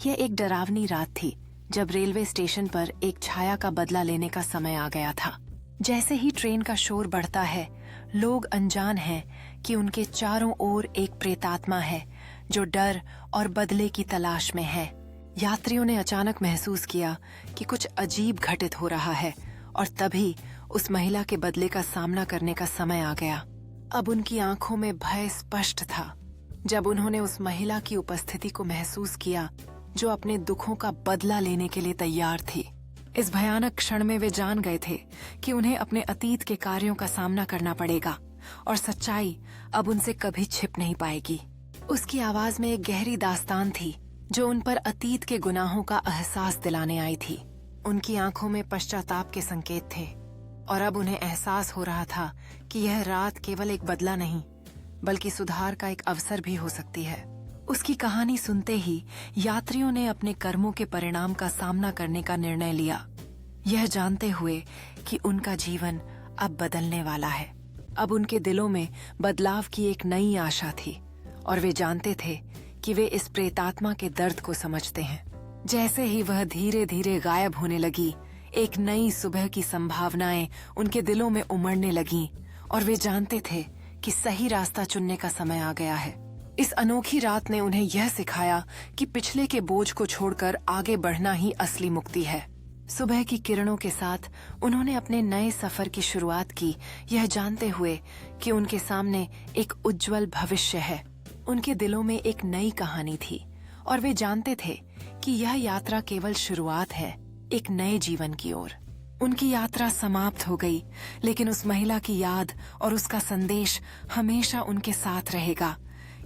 यह एक डरावनी रात थी जब रेलवे स्टेशन पर एक छाया का बदला लेने का समय आ गया था। जैसे ही ट्रेन का शोर बढ़ता है, लोग अनजान हैं कि उनके चारों ओर एक प्रेतात्मा है जो डर और बदले की तलाश में है। यात्रियों ने अचानक महसूस किया कि कुछ अजीब घटित हो रहा है और तभी उस महिला के बदले का सामना करने का समय आ गया। अब उनकी आंखों में भय स्पष्ट था जब उन्होंने उस महिला की उपस्थिति को महसूस किया जो अपने दुखों का बदला लेने के लिए तैयार थी। इस भयानक क्षण में वे जान गए थे कि उन्हें अपने अतीत के कार्यों का सामना करना पड़ेगा और सच्चाई अब उनसे कभी छिप नहीं पाएगी। उसकी आवाज में एक गहरी दास्तान थी जो उन पर अतीत के गुनाहों का एहसास दिलाने आई थी। उनकी आंखों में पश्चाताप के संकेत थे और अब उन्हें एहसास हो रहा था कि यह रात केवल एक बदला नहीं बल्कि सुधार का एक अवसर भी हो सकती है। उसकी कहानी सुनते ही यात्रियों ने अपने कर्मों के परिणाम का सामना करने का निर्णय लिया, यह जानते हुए कि उनका जीवन अब बदलने वाला है। अब उनके दिलों में बदलाव की एक नई आशा थी और वे जानते थे कि वे इस प्रेतात्मा के दर्द को समझते हैं। जैसे ही वह धीरे धीरे गायब होने लगी, एक नई सुबह की संभावनाएं उनके दिलों में उमड़ने लगीं और वे जानते थे कि सही रास्ता चुनने का समय आ गया है। इस अनोखी रात ने उन्हें यह सिखाया कि पिछले के बोझ को छोड़कर आगे बढ़ना ही असली मुक्ति है। सुबह की किरणों के साथ उन्होंने अपने नए सफर की शुरुआत की, यह जानते हुए कि उनके सामने एक उज्जवल भविष्य है। उनके दिलों में एक नई कहानी थी और वे जानते थे कि यह यात्रा केवल शुरुआत है एक नए जीवन की ओर। उनकी यात्रा समाप्त हो गई, लेकिन उस महिला की याद और उसका संदेश हमेशा उनके साथ रहेगा,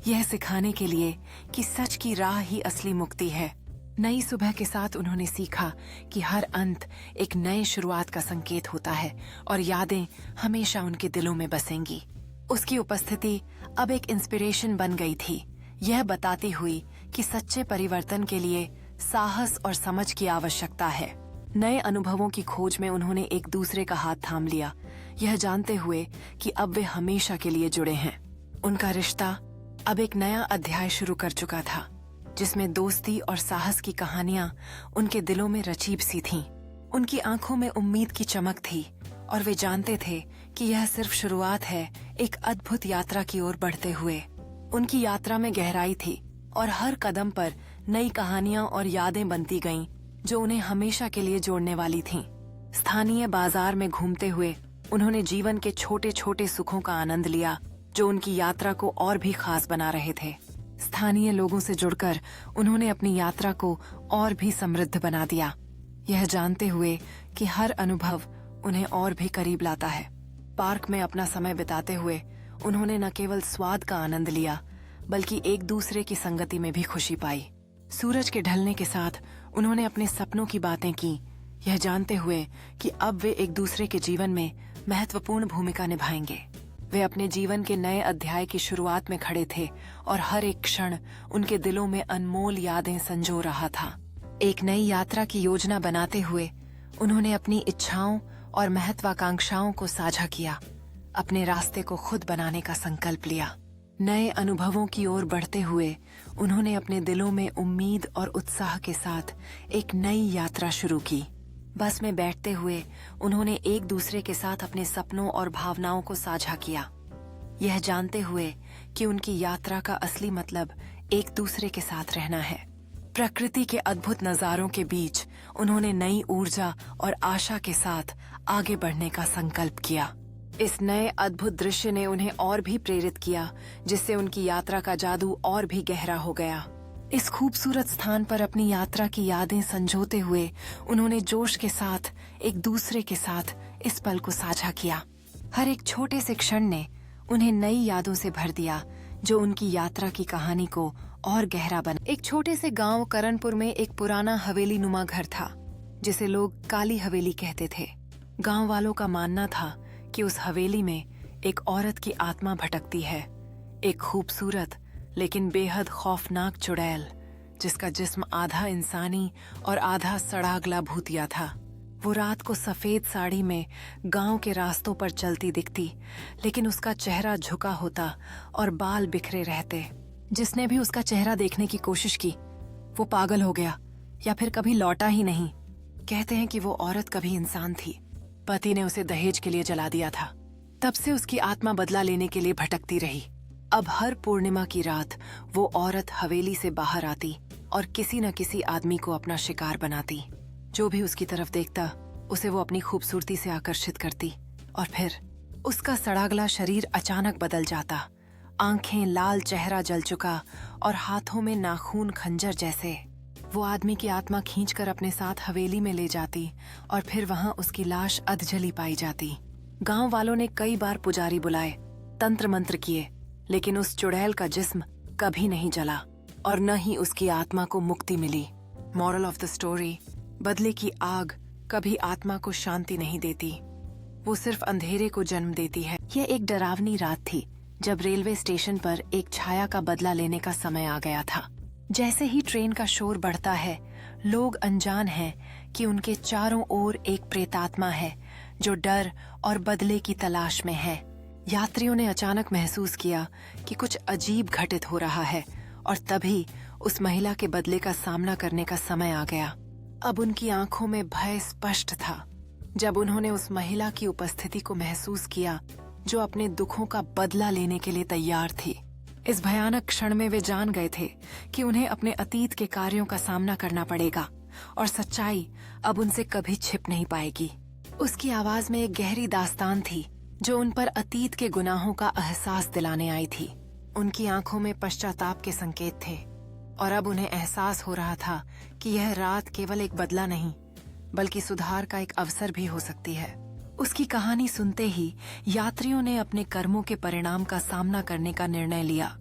यह सिखाने के लिए कि सच की राह ही असली मुक्ति है। नई सुबह के साथ उन्होंने सीखा कि हर अंत एक नए शुरुआत का संकेत होता है और यादें हमेशा उनके दिलों में बसेंगी। उसकी उपस्थिति अब एक इंस्पिरेशन बन गई थी, यह बताती हुई कि सच्चे परिवर्तन के लिए साहस और समझ की आवश्यकता है। नए अनुभवों की खोज में उन्होंने एक दूसरे का हाथ थाम लिया, यह जानते हुए कि अब वे हमेशा के लिए जुड़े हैं। उनका रिश्ता अब एक नया अध्याय शुरू कर चुका था, जिसमें दोस्ती और साहस की कहानियां उनके दिलों में रचीब सी थीं। उनकी आंखों में उम्मीद की चमक थी और वे जानते थे कि यह सिर्फ शुरुआत है एक अद्भुत यात्रा की ओर बढ़ते हुए। उनकी यात्रा में गहराई थी और हर कदम पर नई कहानियां और यादें बनती गईं जो उन्हें हमेशा के लिए जोड़ने वाली थीं। स्थानीय बाजार में घूमते हुए उन्होंने जीवन के छोटे छोटे सुखों का आनंद लिया जो उनकी यात्रा को और भी खास बना रहे थे। स्थानीय लोगों से जुड़कर उन्होंने अपनी यात्रा को और भी समृद्ध बना दिया, यह जानते हुए कि हर अनुभव उन्हें और भी करीब लाता है। पार्क में अपना समय बिताते हुए उन्होंने न केवल स्वाद का आनंद लिया बल्कि एक दूसरे की संगति में भी खुशी पाई। सूरज के ढलने के साथ उन्होंने अपने सपनों की बातें की, यह जानते हुए कि अब वे एक दूसरे के जीवन में महत्वपूर्ण भूमिका निभाएंगे। वे अपने जीवन के नए अध्याय की शुरुआत में खड़े थे और हर एक क्षण उनके दिलों में अनमोल यादें संजो रहा था। एक नई यात्रा की योजना बनाते हुए उन्होंने अपनी इच्छाओं और महत्वाकांक्षाओं को साझा किया, अपने रास्ते को खुद बनाने का संकल्प लिया। नए अनुभवों की ओर बढ़ते हुए उन्होंने अपने दिलों में उम्मीद और उत्साह के साथ एक नई यात्रा शुरू की। बस में बैठते हुए उन्होंने एक दूसरे के साथ अपने सपनों और भावनाओं को साझा किया, यह जानते हुए कि उनकी यात्रा का असली मतलब एक दूसरे के साथ रहना है। प्रकृति के अद्भुत नजारों के बीच उन्होंने नई ऊर्जा और आशा के साथ आगे बढ़ने का संकल्प किया। इस नए अद्भुत दृश्य ने उन्हें और भी प्रेरित किया, जिससे उनकी यात्रा का जादू और भी गहरा हो गया। इस खूबसूरत स्थान पर अपनी यात्रा की यादें संजोते हुए उन्होंने जोश के साथ एक दूसरे के साथ इस पल को साझा किया। हर एक छोटे से क्षण ने उन्हें नई यादों से भर दिया जो उनकी यात्रा की कहानी को और गहरा बना। एक छोटे से गांव करणपुर में एक पुराना हवेली नुमा घर था जिसे लोग काली हवेली कहते थे। गांव वालों का मानना था कि उस हवेली में एक औरत की आत्मा भटकती है, एक खूबसूरत लेकिन बेहद खौफनाक चुड़ैल जिसका जिस्म आधा इंसानी और आधा सड़ा गला भूतिया था। वो रात को सफेद साड़ी में गांव के रास्तों पर चलती दिखती, लेकिन उसका चेहरा झुका होता और बाल बिखरे रहते। जिसने भी उसका चेहरा देखने की कोशिश की वो पागल हो गया या फिर कभी लौटा ही नहीं। कहते हैं कि वो औरत कभी इंसान थी। पति ने उसे दहेज के लिए जला दिया था। तब से उसकी आत्मा बदला लेने के लिए भटकती रही। अब हर पूर्णिमा की रात वो औरत हवेली से बाहर आती और किसी न किसी आदमी को अपना शिकार बनाती। जो भी उसकी तरफ देखता उसे वो अपनी खूबसूरती से आकर्षित करती और फिर उसका सड़ागला शरीर अचानक बदल जाता। आंखें लाल, चेहरा जल चुका और हाथों में नाखून खंजर जैसे। वो आदमी की आत्मा खींचकर अपने साथ हवेली में ले जाती और फिर वहां उसकी लाश अधजली पाई जाती। गांव वालों ने कई बार पुजारी बुलाए, तंत्र मंत्र किए, लेकिन उस चुड़ैल का जिस्म कभी नहीं जला और न ही उसकी आत्मा को मुक्ति मिली। मॉरल ऑफ द स्टोरी, बदले की आग कभी आत्मा को शांति नहीं देती, वो सिर्फ अंधेरे को जन्म देती है। यह एक डरावनी रात थी जब रेलवे स्टेशन पर एक छाया का बदला लेने का समय आ गया था। जैसे ही ट्रेन का शोर बढ़ता है, लोग अनजान हैं कि उनके चारों ओर एक प्रेतात्मा है जो डर और बदले की तलाश में है। यात्रियों ने अचानक महसूस किया कि कुछ अजीब घटित हो रहा है और तभी उस महिला के बदले का सामना करने का समय आ गया। अब उनकी आंखों में भय स्पष्ट था जब उन्होंने उस महिला की उपस्थिति को महसूस किया जो अपने दुखों का बदला लेने के लिए तैयार थी। इस भयानक क्षण में वे जान गए थे कि उन्हें अपने अतीत के कार्यों का सामना करना पड़ेगा और सच्चाई अब उनसे कभी छिप नहीं पाएगी। उसकी आवाज में एक गहरी दास्तान थी जो उन पर अतीत के गुनाहों का एहसास दिलाने आई थी। उनकी आंखों में पश्चाताप के संकेत थे और अब उन्हें एहसास हो रहा था कि यह रात केवल एक बदला नहीं बल्कि सुधार का एक अवसर भी हो सकती है। उसकी कहानी सुनते ही यात्रियों ने अपने कर्मों के परिणाम का सामना करने का निर्णय लिया,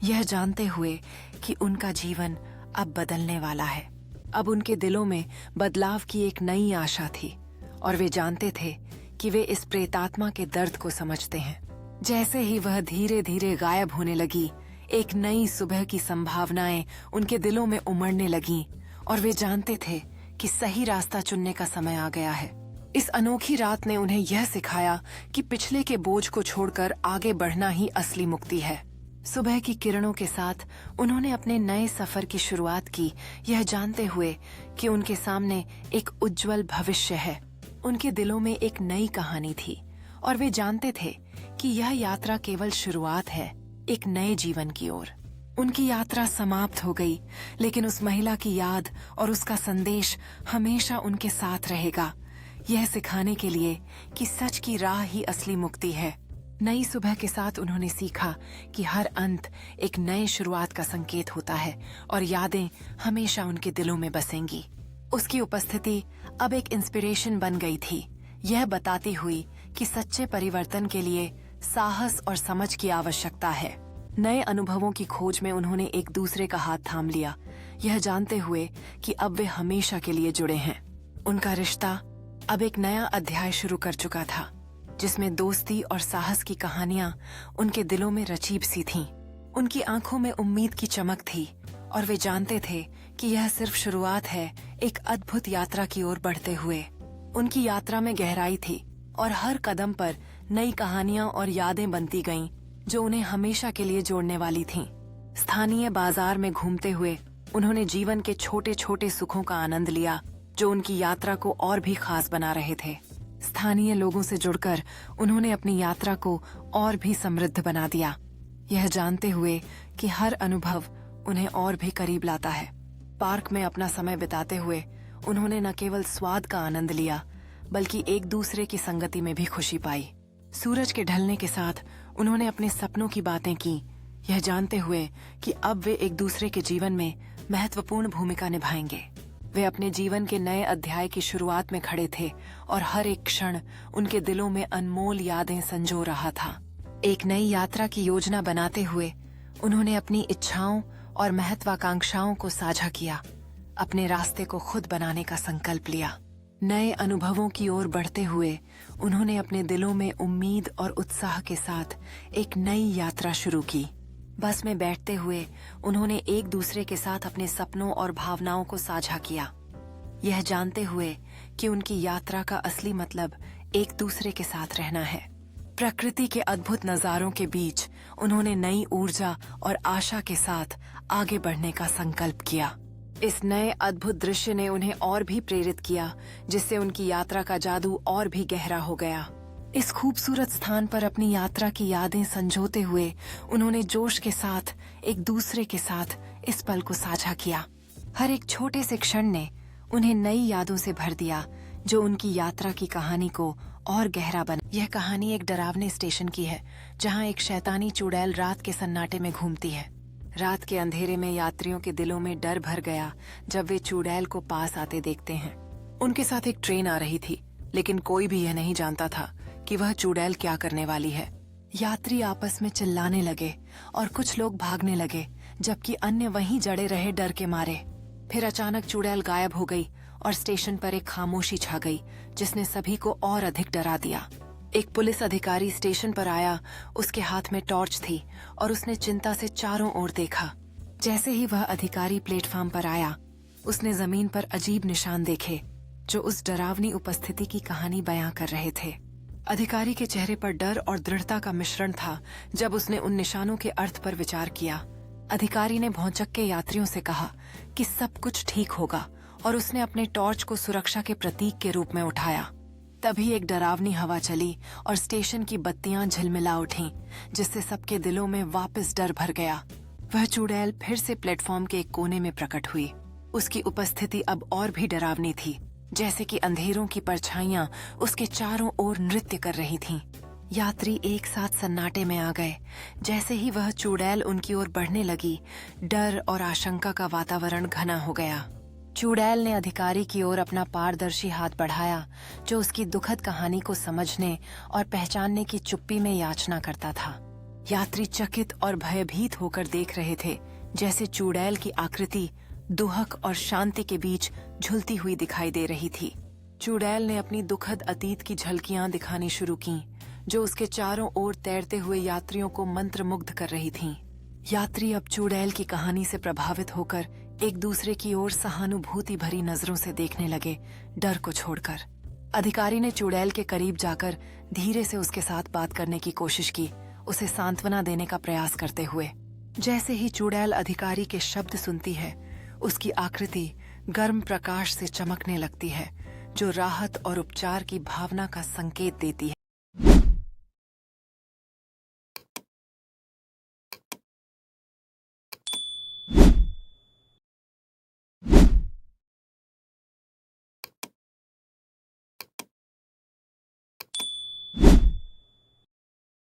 यह जानते हुए कि उनका जीवन अब बदलने वाला है। अब उनके दिलों में बदलाव की एक नई आशा थी और वे जानते थे कि वे इस प्रेतात्मा के दर्द को समझते हैं। जैसे ही वह धीरे धीरे गायब होने लगी, एक नई सुबह की संभावनाएं उनके दिलों में उमड़ने लगीं और वे जानते थे कि सही रास्ता चुनने का समय आ गया है। इस अनोखी रात ने उन्हें यह सिखाया कि पिछले के बोझ को छोड़कर आगे बढ़ना ही असली मुक्ति है। सुबह की किरणों के साथ उन्होंने अपने नए सफर की शुरुआत की, यह जानते हुए कि उनके सामने एक उज्जवल भविष्य है। उनके दिलों में एक नई कहानी थी और वे जानते थे कि यह यात्रा केवल शुरुआत है एक नए जीवन की ओर। उनकी यात्रा समाप्त हो गई, लेकिन उस महिला की याद और उसका संदेश हमेशा उनके साथ रहेगा, यह सिखाने के लिए कि सच की राह ही असली मुक्ति है। नई सुबह के साथ उन्होंने सीखा कि हर अंत एक नए शुरुआत का संकेत होता है और यादें हमेशा उनके दिलों में बसेंगी। उसकी उपस्थिति अब एक इंस्पिरेशन बन गई थी, यह बताती हुई कि सच्चे परिवर्तन के लिए साहस और समझ की आवश्यकता है। नए अनुभवों की खोज में उन्होंने एक दूसरे का हाथ थाम लिया, यह जानते हुए कि अब वे हमेशा के लिए जुड़े हैं। उनका रिश्ता अब एक नया अध्याय शुरू कर चुका था, जिसमें दोस्ती और साहस की कहानियां उनके दिलों में रचीब सी थीं। उनकी आंखों में उम्मीद की चमक थी और वे जानते थे कि यह सिर्फ शुरुआत है एक अद्भुत यात्रा की ओर बढ़ते हुए। उनकी यात्रा में गहराई थी और हर कदम पर नई कहानियां और यादें बनती गईं जो उन्हें हमेशा के लिए जोड़ने वाली थीं। स्थानीय बाजार में घूमते हुए उन्होंने जीवन के छोटे छोटे सुखों का आनंद लिया जो उनकी यात्रा को और भी खास बना रहे थे। स्थानीय लोगों से जुड़कर उन्होंने अपनी यात्रा को और भी समृद्ध बना दिया, यह जानते हुए कि हर अनुभव उन्हें और भी करीब लाता है। पार्क में अपना समय बिताते हुए उन्होंने न केवल स्वाद का आनंद लिया बल्कि एक दूसरे की संगति में भी खुशी पाई। सूरज के ढलने के साथ उन्होंने अपने सपनों की बातें की, यह जानते हुए कि अब वे एक दूसरे के जीवन में महत्वपूर्ण भूमिका निभाएंगे। वे अपने जीवन के नए अध्याय की शुरुआत में खड़े थे और हर एक क्षण उनके दिलों में अनमोल यादें संजो रहा था। एक नई यात्रा की योजना बनाते हुए उन्होंने अपनी इच्छाओं और महत्वाकांक्षाओं को साझा किया, अपने रास्ते को खुद बनाने का संकल्प लिया। नए अनुभवों की ओर बढ़ते हुए उन्होंने अपने दिलों में उम्मीद और उत्साह के साथ एक नई यात्रा शुरू की। बस में बैठते हुए उन्होंने एक दूसरे के साथ अपने सपनों और भावनाओं को साझा किया, यह जानते हुए कि उनकी यात्रा का असली मतलब एक दूसरे के साथ रहना है। प्रकृति के अद्भुत नजारों के बीच उन्होंने नई ऊर्जा और आशा के साथ आगे बढ़ने का संकल्प किया। इस नए अद्भुत दृश्य ने उन्हें और भी प्रेरित किया, जिससे उनकी यात्रा का जादू और भी गहरा हो गया। इस खूबसूरत स्थान पर अपनी यात्रा की यादें संजोते हुए उन्होंने जोश के साथ एक दूसरे के साथ इस पल को साझा किया। हर एक छोटे से क्षण ने उन्हें नई यादों से भर दिया, जो उनकी यात्रा की कहानी को और गहरा बना। यह कहानी एक डरावने स्टेशन की है, जहां एक शैतानी चुड़ैल रात के सन्नाटे में घूमती है। रात के अंधेरे में यात्रियों के दिलों में डर भर गया जब वे चुड़ैल को पास आते देखते हैं। उनके साथ एक ट्रेन आ रही थी, लेकिन कोई भी यह नहीं जानता था कि वह चुड़ैल क्या करने वाली है। यात्री आपस में चिल्लाने लगे और कुछ लोग भागने लगे, जबकि अन्य वहीं जड़े रहे डर के मारे। फिर अचानक चुड़ैल गायब हो गई और स्टेशन पर एक खामोशी छा गई, जिसने सभी को और अधिक डरा दिया। एक पुलिस अधिकारी स्टेशन पर आया, उसके हाथ में टॉर्च थी और उसने चिंता से चारों ओर देखा। जैसे ही वह अधिकारी प्लेटफॉर्म पर आया, उसने जमीन पर अजीब निशान देखे, जो उस डरावनी उपस्थिति की कहानी बयां कर रहे थे। अधिकारी के चेहरे पर डर और दृढ़ता का मिश्रण था जब उसने उन निशानों के अर्थ पर विचार किया। अधिकारी ने भौंचक के यात्रियों से कहा कि सब कुछ ठीक होगा, और उसने अपने टॉर्च को सुरक्षा के प्रतीक के रूप में उठाया। तभी एक डरावनी हवा चली और स्टेशन की बत्तियां झिलमिला उठीं, जिससे सबके दिलों में वापस डर भर गया। वह चुड़ैल फिर से प्लेटफॉर्म के एक कोने में प्रकट हुई। उसकी उपस्थिति अब और भी डरावनी थी, जैसे कि अंधेरों की परछाइयां उसके चारों ओर नृत्य कर रही थीं। यात्री एक साथ सन्नाटे में आ गए। जैसे ही वह चुड़ैल उनकी ओर बढ़ने लगी, डर और आशंका का वातावरण घना हो गया। चुड़ैल ने अधिकारी की ओर अपना पारदर्शी हाथ बढ़ाया, जो उसकी दुखद कहानी को समझने और पहचानने की चुप्पी में याचना करता था। यात्री चकित और भयभीत होकर देख रहे थे, जैसे चुड़ैल की आकृति दुहक और शांति के बीच झुलती हुई दिखाई दे रही थी। चुड़ैल ने अपनी दुखद अतीत की झलकियां दिखानी शुरू की, जो उसके चारों ओर तैरते हुए यात्रियों को मंत्रमुग्ध कर रही थीं। यात्री अब चुड़ैल की कहानी से प्रभावित होकर एक दूसरे की ओर सहानुभूति भरी नजरों से देखने लगे, डर को छोड़कर। अधिकारी ने चुड़ैल के करीब जाकर धीरे से उसके साथ बात करने की कोशिश की, उसे सांत्वना देने का प्रयास करते हुए। जैसे ही चुड़ैल अधिकारी के शब्द सुनती है, उसकी आकृति गर्म प्रकाश से चमकने लगती है, जो राहत और उपचार की भावना का संकेत देती है।